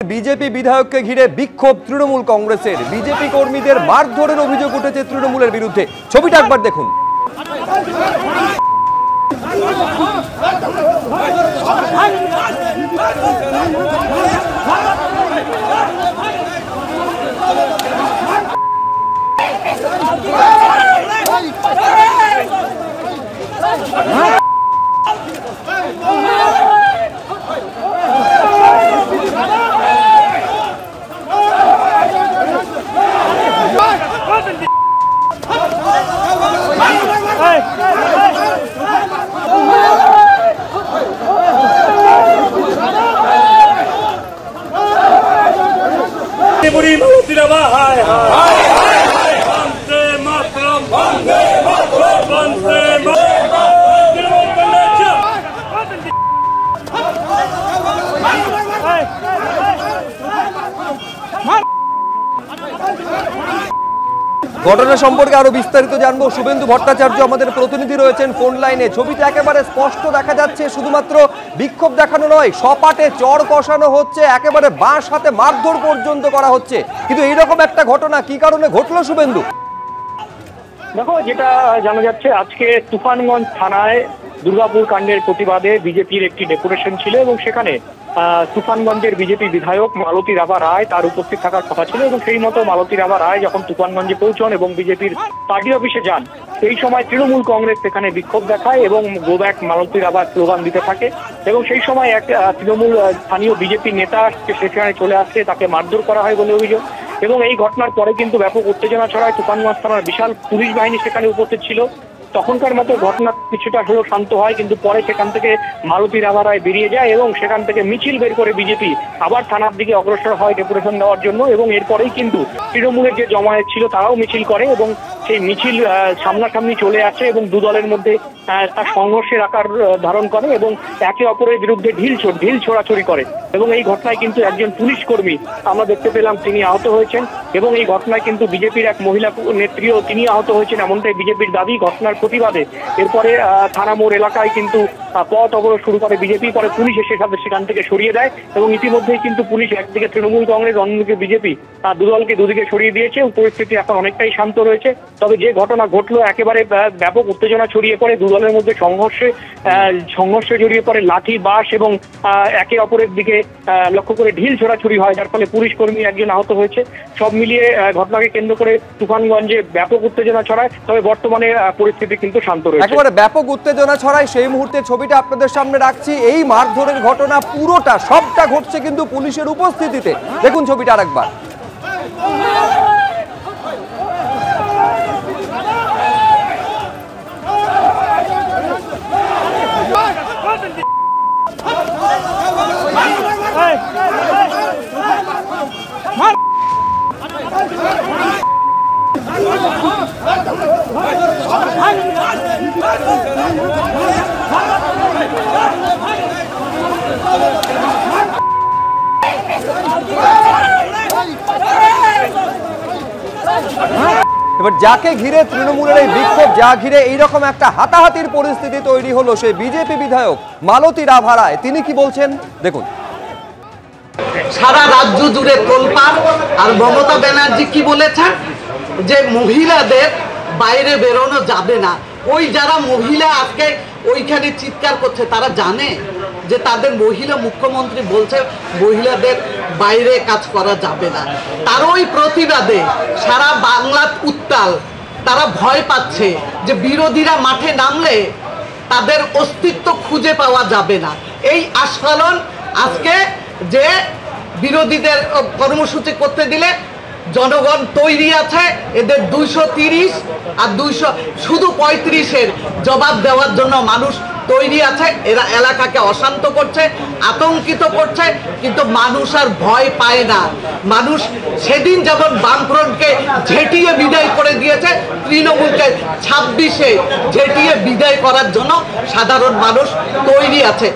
BJP বিধায়ককে ঘিরে বিক্ষোভ তৃণমূল কংগ্রেসের। বিজেপি কর্মীদের মারধরের অভিযোগ উঠেছে তৃণমূলের বিরুদ্ধে। ছবিটা একবার দেখুন। ঘটনা সম্পর্কে আরো বিস্তারিত জানবো। শুভেন্দু ভট্টাচার্য আমাদের প্রতিনিধি রয়েছেন ফোন লাইনে। ছবিতে একেবারে স্পষ্ট দেখা যাচ্ছে, শুধুমাত্র বিক্ষোভ দেখানো নয়, সপাটে চড় কষানো হচ্ছে, একেবারে বাঁশ হাতে মারধর পর্যন্ত করা হচ্ছে। কিন্তু এইরকম একটা ঘটনা কি কারণে ঘটলো শুভেন্দু? দেখো, যেটা জানা যাচ্ছে, আজকে তুফানগঞ্জ থানায় দুর্গাপুর কাণ্ডের প্রতিবাদে বিজেপির একটি ডেপুটেশন ছিল এবং সেখানে তুফানগঞ্জের বিজেপি বিধায়ক মালতী রাভা রায় তার উপস্থিত থাকার কথা ছিল এবং সেই মতো মালতী রাভা রায় যখন তুফানগঞ্জে পৌঁছন এবং বিজেপির পার্টি অফিসে যান, সেই সময় তৃণমূল কংগ্রেস সেখানে বিক্ষোভ দেখায় এবং গো ব্যাক মালতী রাভা স্লোগান দিতে থাকে এবং সেই সময় এক তৃণমূল স্থানীয় বিজেপি নেতা সেখানে চলে আসছে, তাকে মারধর করা হয় বলে অভিযোগ। এবং এই ঘটনার পরে কিন্তু ব্যাপক উত্তেজনা ছড়ায়। তুফানগঞ্জ থানার বিশাল পুলিশ বাহিনী সেখানে উপস্থিত ছিল। তখনকার মতো ঘটনা কিছুটা হলেও শান্ত হয়, কিন্তু পরে সেখান থেকে মালতী রাভা রায় বেরিয়ে যায় এবং সেখান থেকে মিছিল বের করে বিজেপি আবার থানার দিকে অগ্রসর হয় ডেপুটেশন দেওয়ার জন্য। এবং এরপরেই কিন্তু তৃণমূলের যে জমায়েত ছিল তারাও মিছিল করে এবং সেই মিছিল সামনাসামনি চলে আসে এবং দু দলের মধ্যে তার সংঘর্ষের আকার ধারণ করে এবং একে অপরের বিরুদ্ধে ঢিল ছোড়াছড়ি করে। এবং এই ঘটনায় কিন্তু একজন পুলিশ কর্মী আমরা দেখতে পেলাম, তিনি আহত হয়েছেন এবং এই ঘটনায় কিন্তু বিজেপির এক মহিলা নেত্রীও তিনি আহত হয়েছেন, এমনটাই বিজেপির দাবি। ঘটনার প্রতিবাদে এরপরে থানা মোড় এলাকায় কিন্তু পথ অবরোধ শুরু করে বিজেপি, পরে পুলিশ এসে সেখান থেকে সরিয়ে দেয় এবং ইতিমধ্যেই কিন্তু পুলিশ একদিকে তৃণমূল কংগ্রেস, অন্যদিকে বিজেপি দুদলকে দুদিকে সরিয়ে দিয়েছে এবং পরিস্থিতি এখন অনেকটাই শান্ত রয়েছে। তবে যে ঘটনা ঘটলো, একেবারে ব্যাপক উত্তেজনা ছড়িয়ে পড়ে, দু দলের মধ্যে সংঘর্ষে জড়িয়ে পড়ে, লাঠি বাঁশ এবং একে অপরের দিকে লক্ষ্য করে ঢিল ছোড়াছড়ি হয়, যার ফলে পুলিশ কর্মী একজন আহত হয়েছে। সব মিলিয়ে ঘটনাকে কেন্দ্র করে তুফানগঞ্জে ব্যাপক উত্তেজনা ছড়ায়। তবে বর্তমানে পরিস্থিতি কিন্তু শান্ত রয়েছে। একেবারে ব্যাপক উত্তেজনা ছড়ায়, সেই মুহূর্তে ছবিটা আপনাদের সামনে রাখছি। এই মারধরের ঘটনা পুরোটা সবটা ঘটছে কিন্তু পুলিশের উপস্থিতিতে। দেখুন ছবিটা আরেকবার। এবার যাকে ঘিরে তৃণমূলের এই বিক্ষোভ, যা ঘিরে এইরকম একটা হাতাহাতির পরিস্থিতি তৈরি হলো, সে বিজেপি বিধায়ক মালতী রাভা রায়। তিনি কি বলছেন দেখুন। সারা রাজ্য জুড়ে তোলপাড়। আর মমতা ব্যানার্জি কি বলেছেন, যে মহিলাদের বাইরে বেরোনো যাবে না। ওই যারা মহিলা আজকে ওইখানে চিৎকার করছে, তারা জানে যে তাদের মহিলা মুখ্যমন্ত্রী বলছে মহিলাদের বাইরে কাজ করা যাবে না। তার ওই প্রতিবাদে সারা বাংলা উত্তাল। তারা ভয় পাচ্ছে যে বিরোধীরা মাঠে নামলে তাদের অস্তিত্ব খুঁজে পাওয়া যাবে না। এই আস্ফালন আজকে যে বিরোধীদের কর্মসূচি করতে দিলে জনগণ তৈরি আছে, এদের 230 আর 200 শুধু 35-এর জবাব দেওয়ার জন্য মানুষ তৈরি আছে। এরা এলাকাকে অশান্ত করছে, আতঙ্কিত করছে, কিন্তু মানুষ আর ভয় পায় না। মানুষ সেদিন যেমন বামফ্রন্টকে ঝেঁটিয়ে বিদায় করে দিয়েছে, তৃণমূলকে 26-এ ঝেঁটিয়ে বিদায় করার জন্য সাধারণ মানুষ তৈরি আছে।